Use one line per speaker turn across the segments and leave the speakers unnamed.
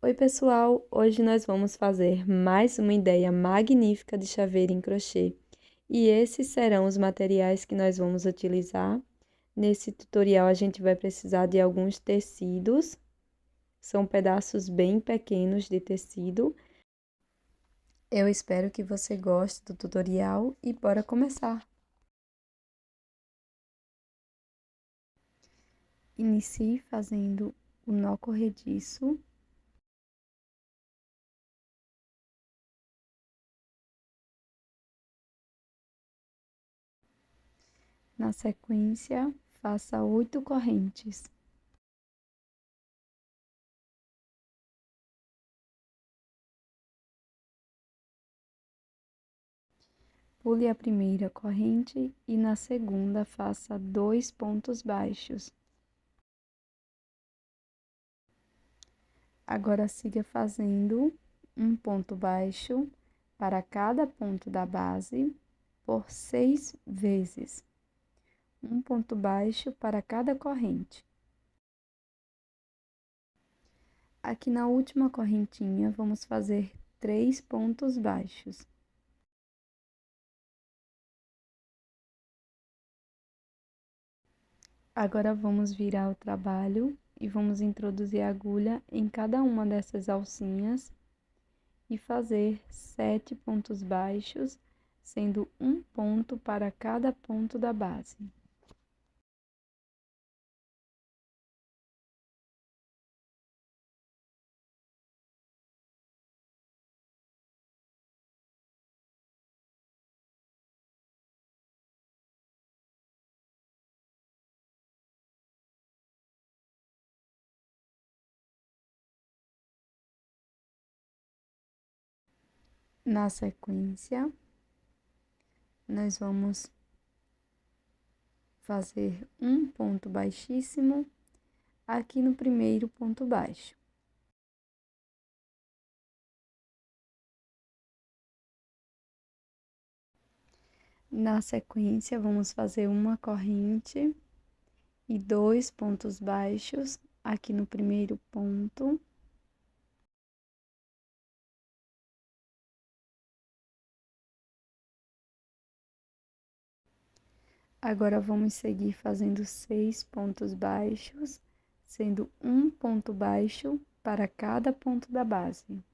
Oi, pessoal! Hoje nós vamos fazer mais uma ideia magnífica de chaveiro em crochê. E esses serão os materiais que nós vamos utilizar. Nesse tutorial a gente vai precisar de alguns tecidos. São pedaços bem pequenos de tecido. Eu espero que você goste do tutorial e bora começar! Inicie fazendo o nó corrediço. Na sequência, faça 8 correntes. Pule a primeira corrente e na segunda faça 2 pontos baixos. Agora siga fazendo um ponto baixo para cada ponto da base por 6 vezes. Um ponto baixo para cada corrente. Aqui na última correntinha, vamos fazer 3 pontos baixos. Agora, vamos virar o trabalho e vamos introduzir a agulha em cada uma dessas alcinhas e fazer 7 pontos baixos, sendo um ponto para cada ponto da base. Na sequência, nós vamos fazer um ponto baixíssimo aqui no primeiro ponto baixo. Na sequência, vamos fazer uma corrente e 2 pontos baixos aqui no primeiro ponto. Agora, vamos seguir fazendo 6 pontos baixos, sendo um ponto baixo para cada ponto da base.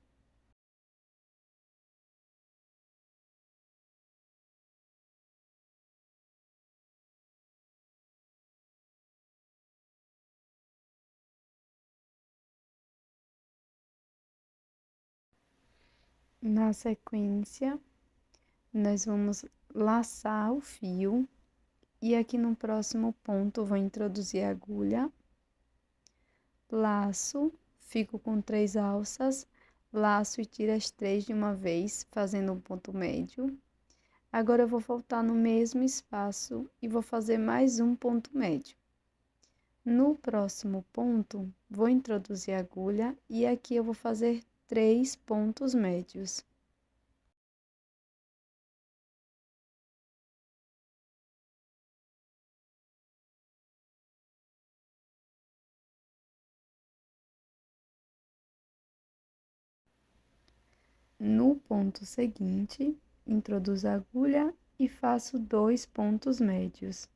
Na sequência, nós vamos laçar o fio e aqui no próximo ponto vou introduzir a agulha, laço, fico com 3 alças, laço e tiro as 3 de uma vez, fazendo um ponto médio. Agora, eu vou voltar no mesmo espaço e vou fazer mais um ponto médio. No próximo ponto, vou introduzir a agulha e aqui eu vou fazer 3 pontos médios. No ponto seguinte, introduzo a agulha e faço 2 pontos médios.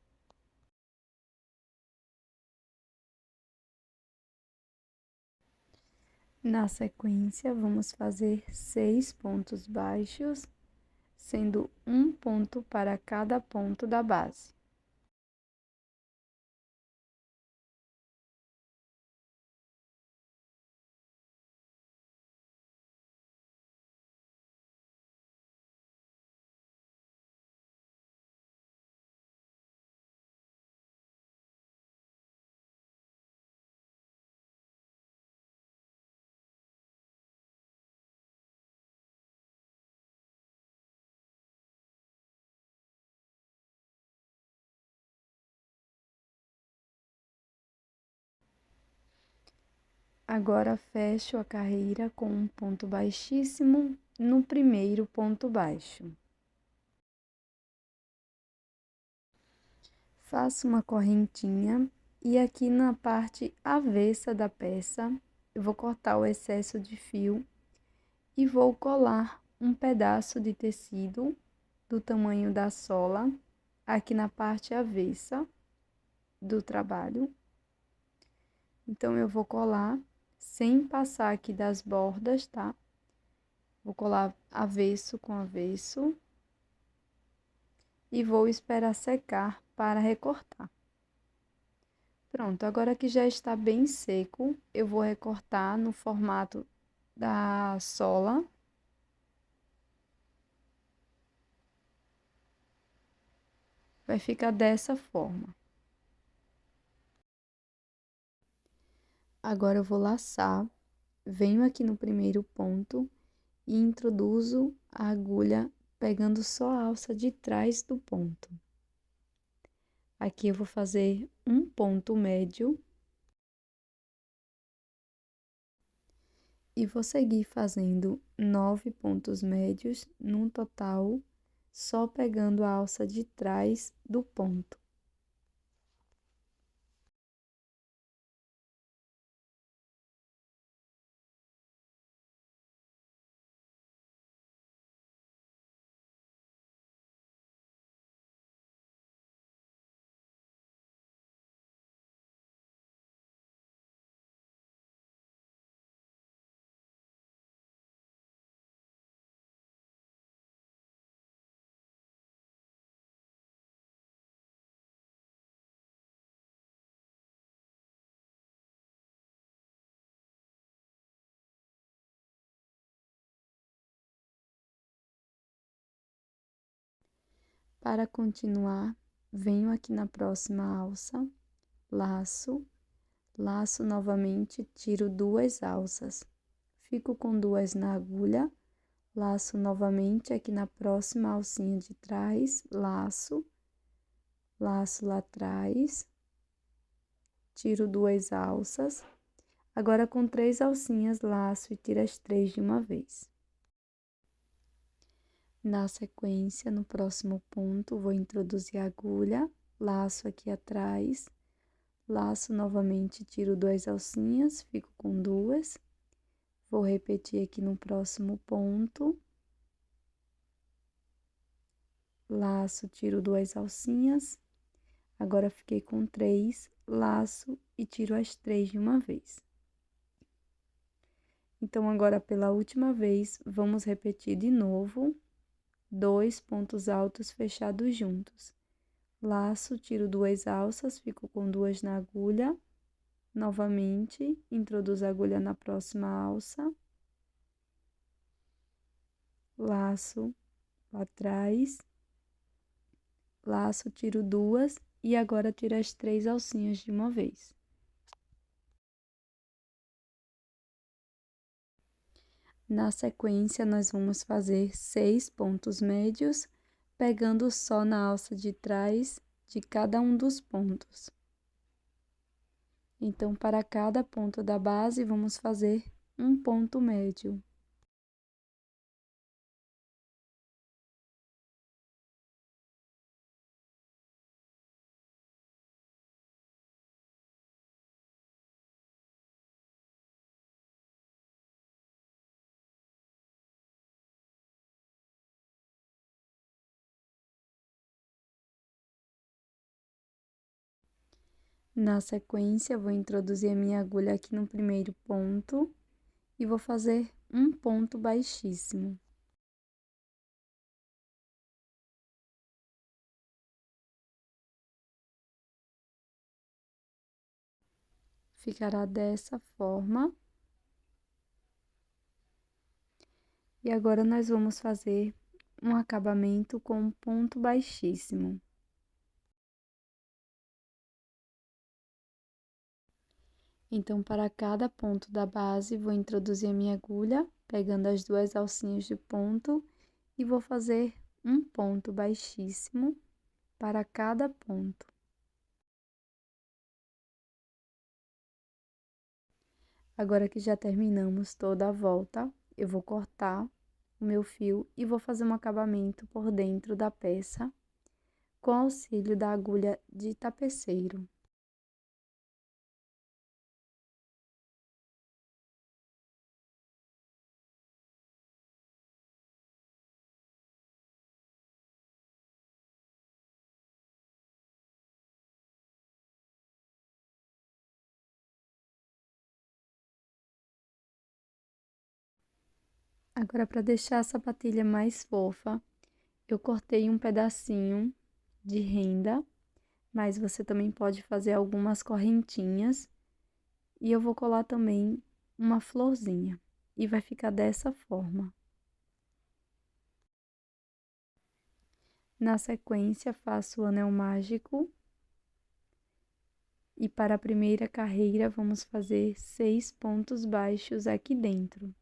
Na sequência, vamos fazer 6 pontos baixos, sendo um ponto para cada ponto da base. Agora, fecho a carreira com um ponto baixíssimo no primeiro ponto baixo. Faço uma correntinha e aqui na parte avessa da peça, eu vou cortar o excesso de fio e vou colar um pedaço de tecido do tamanho da sola aqui na parte avessa do trabalho. Então, eu vou colar sem passar aqui das bordas, tá? Vou colar avesso com avesso e vou esperar secar para recortar. Pronto, agora que já está bem seco, eu vou recortar no formato da sola. Vai ficar dessa forma. Agora eu vou laçar, venho aqui no primeiro ponto e introduzo a agulha pegando só a alça de trás do ponto. Aqui eu vou fazer um ponto médio e vou seguir fazendo 9 pontos médios num total, só pegando a alça de trás do ponto. Para continuar, venho aqui na próxima alça, laço, laço novamente, tiro 2 alças. Fico com 2 na agulha, laço novamente aqui na próxima alcinha de trás, laço, laço lá atrás, tiro 2 alças. Agora, com 3 alcinhas, laço e tiro as 3 de uma vez. Na sequência, no próximo ponto, vou introduzir a agulha, laço aqui atrás, laço novamente, tiro 2 alcinhas, fico com 2. Vou repetir aqui no próximo ponto. Laço, tiro 2 alcinhas. Agora, fiquei com 3, laço e tiro as 3 de uma vez. Então, agora, pela última vez, vamos repetir de novo 2 pontos altos fechados juntos. Laço, tiro 2 alças, fico com 2 na agulha. Novamente, introduzo a agulha na próxima alça. Laço lá atrás. Laço, tiro 2 e agora tiro as 3 alcinhas de uma vez. Na sequência, nós vamos fazer 6 pontos médios, pegando só na alça de trás de cada um dos pontos. Então, para cada ponto da base, vamos fazer um ponto médio. Na sequência, vou introduzir a minha agulha aqui no primeiro ponto e vou fazer um ponto baixíssimo. Ficará dessa forma. E agora, nós vamos fazer um acabamento com um ponto baixíssimo. Então, para cada ponto da base, vou introduzir a minha agulha, pegando as 2 alcinhas de ponto, e vou fazer um ponto baixíssimo para cada ponto. Agora que já terminamos toda a volta, eu vou cortar o meu fio e vou fazer um acabamento por dentro da peça, com auxílio da agulha de tapeceiro. Agora, para deixar a sapatilha mais fofa, eu cortei um pedacinho de renda, mas você também pode fazer algumas correntinhas. E eu vou colar também uma florzinha. E vai ficar dessa forma. Na sequência, faço o anel mágico. E para a primeira carreira, vamos fazer 6 pontos baixos aqui dentro.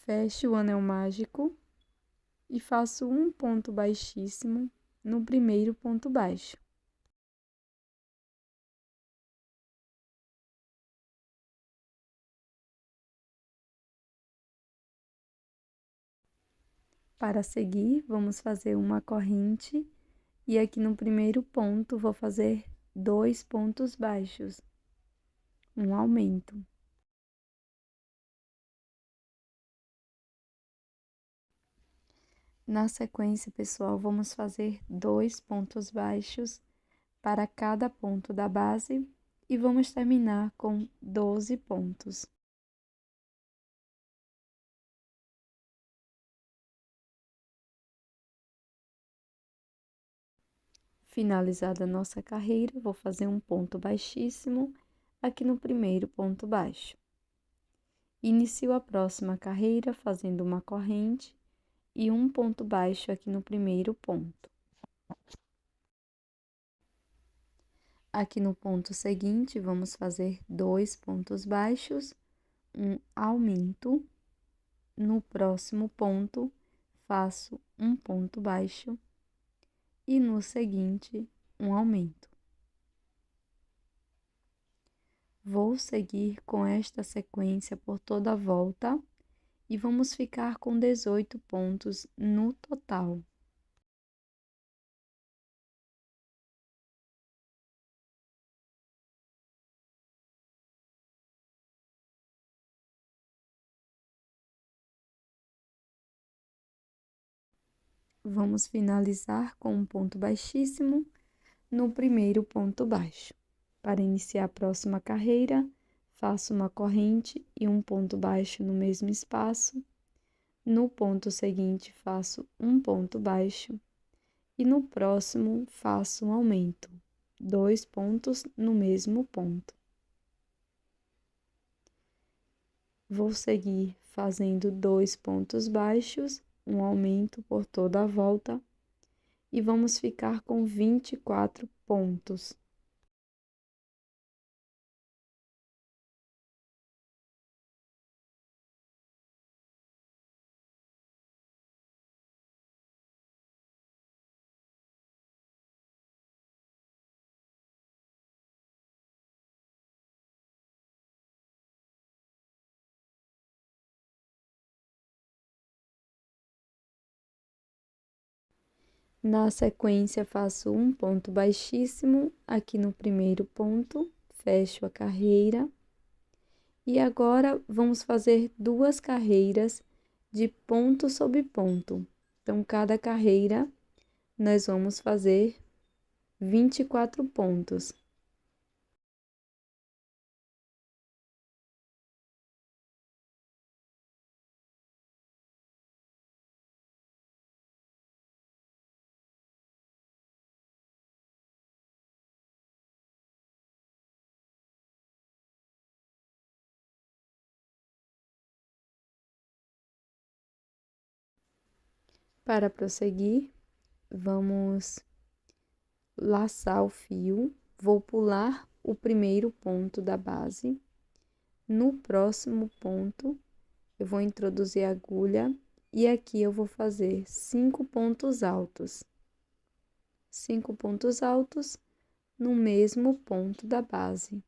Fecho o anel mágico e faço um ponto baixíssimo no primeiro ponto baixo. Para seguir, vamos fazer uma corrente e aqui no primeiro ponto vou fazer 2 pontos baixos, um aumento. Na sequência, pessoal, vamos fazer 2 pontos baixos para cada ponto da base e vamos terminar com 12 pontos. Finalizada a nossa carreira, vou fazer um ponto baixíssimo aqui no primeiro ponto baixo. Inicio a próxima carreira fazendo uma corrente e um ponto baixo aqui no primeiro ponto. Aqui no ponto seguinte, vamos fazer 2 pontos baixos, um aumento. No próximo ponto, faço um ponto baixo e no seguinte, um aumento. Vou seguir com esta sequência por toda a volta e vamos ficar com 18 pontos no total. Vamos finalizar com um ponto baixíssimo no primeiro ponto baixo. Para iniciar a próxima carreira, faço uma corrente e um ponto baixo no mesmo espaço. No ponto seguinte, faço um ponto baixo e no próximo faço um aumento, 2 pontos no mesmo ponto. Vou seguir fazendo 2 pontos baixos, um aumento por toda a volta e vamos ficar com 24 pontos. Na sequência, faço um ponto baixíssimo aqui no primeiro ponto, fecho a carreira. E agora, vamos fazer 2 carreiras de ponto sobre ponto. Então, cada carreira, nós vamos fazer 24 pontos. Para prosseguir, vamos laçar o fio, vou pular o primeiro ponto da base. No próximo ponto, eu vou introduzir a agulha e aqui eu vou fazer 5 pontos altos. 5 pontos altos no mesmo ponto da base.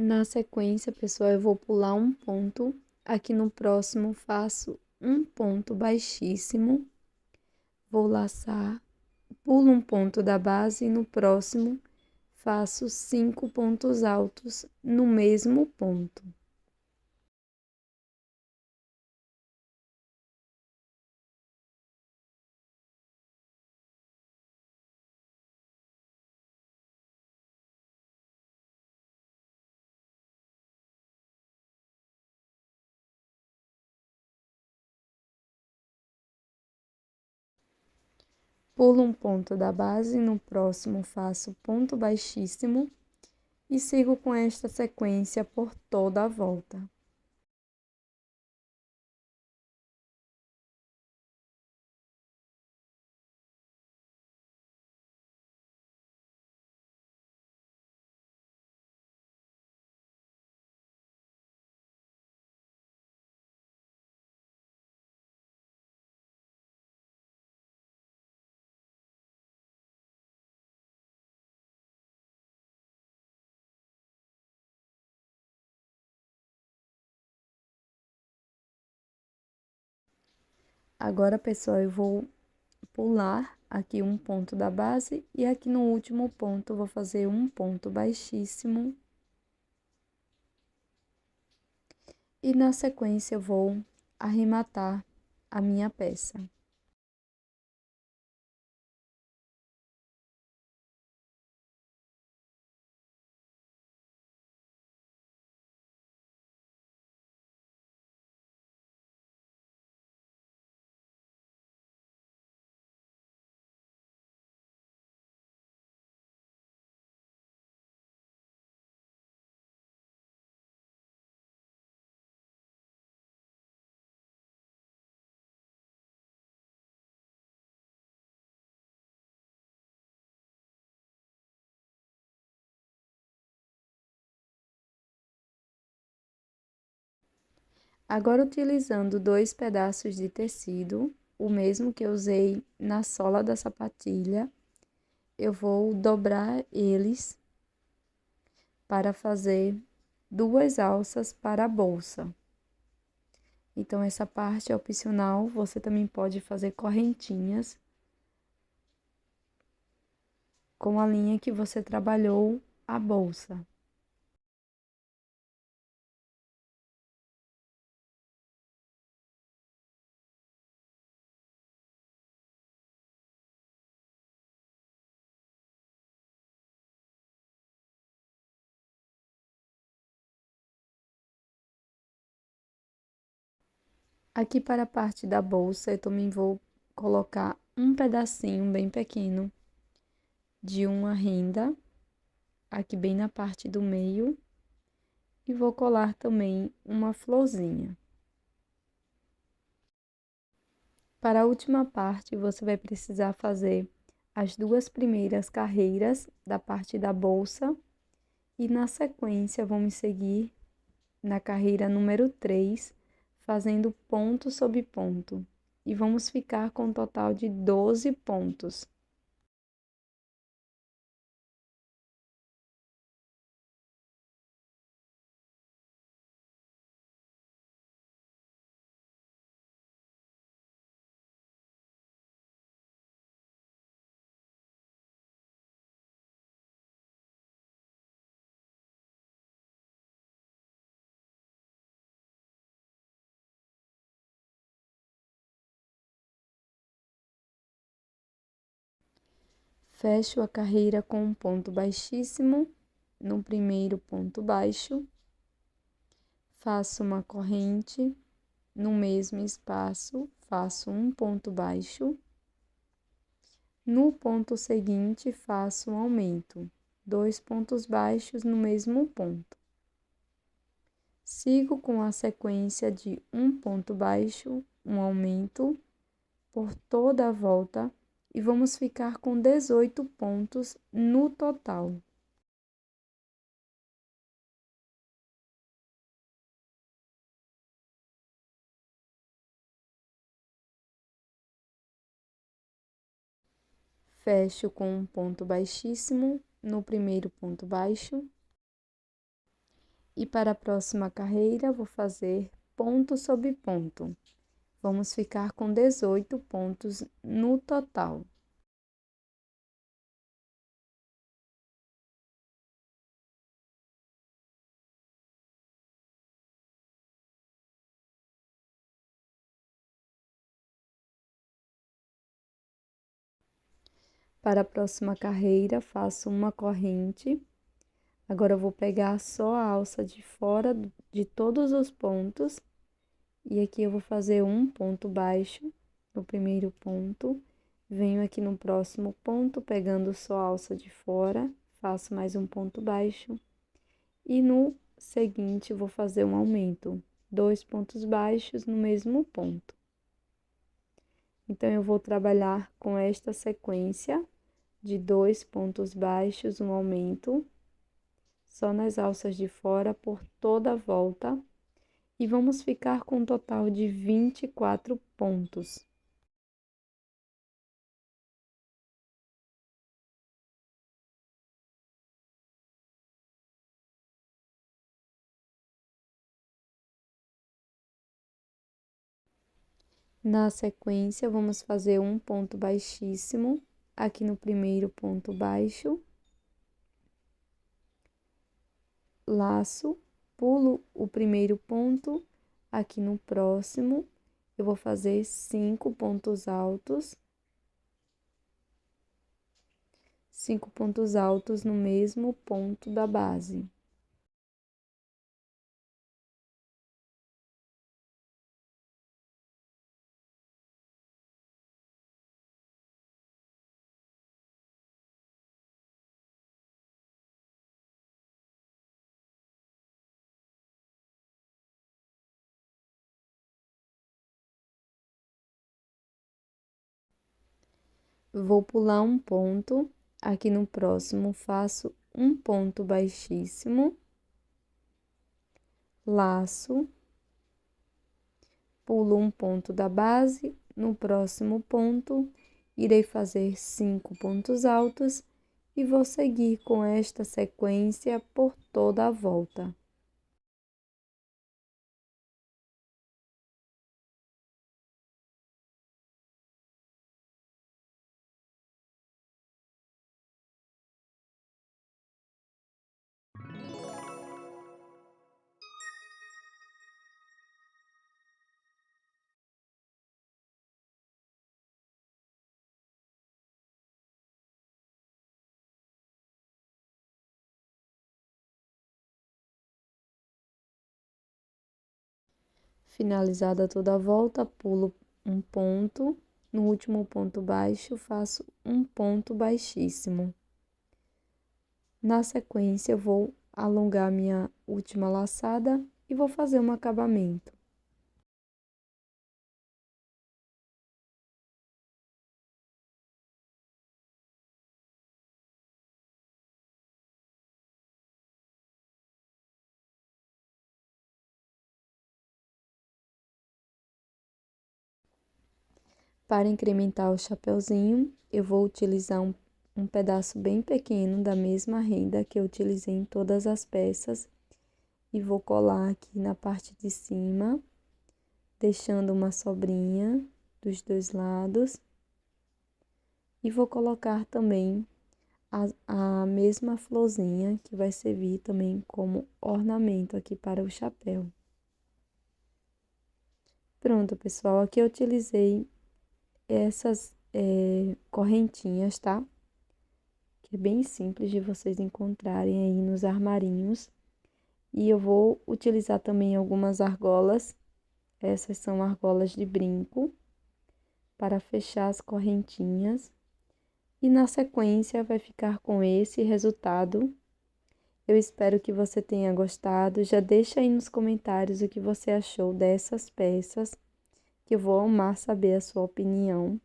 Na sequência, pessoal, eu vou pular um ponto. Aqui no próximo, faço um ponto baixíssimo. Vou laçar, pulo um ponto da base e no próximo, faço 5 pontos altos no mesmo ponto. Pulo um ponto da base, no próximo faço ponto baixíssimo e sigo com esta sequência por toda a volta. Agora, pessoal, eu vou pular aqui um ponto da base e aqui no último ponto vou fazer um ponto baixíssimo. E na sequência eu vou arrematar a minha peça. Agora, utilizando 2 pedaços de tecido, o mesmo que eu usei na sola da sapatilha, eu vou dobrar eles para fazer 2 alças para a bolsa. Então, essa parte é opcional, você também pode fazer correntinhas com a linha que você trabalhou a bolsa. Aqui para a parte da bolsa, eu também vou colocar um pedacinho bem pequeno de uma renda, aqui bem na parte do meio, e vou colar também uma florzinha. Para a última parte, você vai precisar fazer as 2 primeiras carreiras da parte da bolsa e na sequência vamos seguir na carreira número 3, fazendo ponto sobre ponto. E vamos ficar com um total de 12 pontos. Fecho a carreira com um ponto baixíssimo no primeiro ponto baixo, faço uma corrente, no mesmo espaço, faço um ponto baixo, no ponto seguinte, faço um aumento, 2 pontos baixos no mesmo ponto. Sigo com a sequência de um ponto baixo, um aumento, por toda a volta, e vamos ficar com 18 pontos no total. Fecho com um ponto baixíssimo no primeiro ponto baixo. E para a próxima carreira, vou fazer ponto sobre ponto. Vamos ficar com 18 pontos no total. Para a próxima carreira, faço uma corrente. Agora, eu vou pegar só a alça de fora de todos os pontos. E aqui eu vou fazer um ponto baixo no primeiro ponto. Venho aqui no próximo ponto, pegando só a alça de fora, faço mais um ponto baixo. E no seguinte, vou fazer um aumento, 2 pontos baixos no mesmo ponto. Então, eu vou trabalhar com esta sequência de 2 pontos baixos, um aumento, só nas alças de fora por toda a volta. E vamos ficar com um total de 24 pontos. Na sequência, vamos fazer um ponto baixíssimo aqui no primeiro ponto baixo, laço, pulo o primeiro ponto, aqui no próximo, eu vou fazer 5 pontos altos, 5 pontos altos no mesmo ponto da base. Vou pular um ponto, aqui no próximo faço um ponto baixíssimo, laço, pulo um ponto da base, no próximo ponto irei fazer 5 pontos altos e vou seguir com esta sequência por toda a volta. Finalizada toda a volta, pulo um ponto, no último ponto baixo, faço um ponto baixíssimo. Na sequência, eu vou alongar minha última laçada e vou fazer um acabamento. Para incrementar o chapeuzinho, eu vou utilizar um pedaço bem pequeno da mesma renda que eu utilizei em todas as peças e vou colar aqui na parte de cima, deixando uma sobrinha dos dois lados. E vou colocar também a mesma florzinha que vai servir também como ornamento aqui para o chapéu. Pronto, pessoal, aqui eu utilizei essas correntinhas, tá? Que é bem simples de vocês encontrarem aí nos armarinhos. E eu vou utilizar também algumas argolas, essas são argolas de brinco, para fechar as correntinhas. E na sequência vai ficar com esse resultado. Eu espero que você tenha gostado. Já deixa aí nos comentários o que você achou dessas peças, que eu vou amar saber a sua opinião.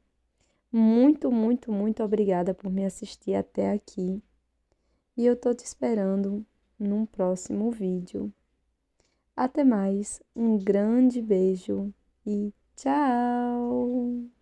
Muito, muito, muito obrigada por me assistir até aqui. E eu tô te esperando num próximo vídeo. Até mais, um grande beijo e tchau!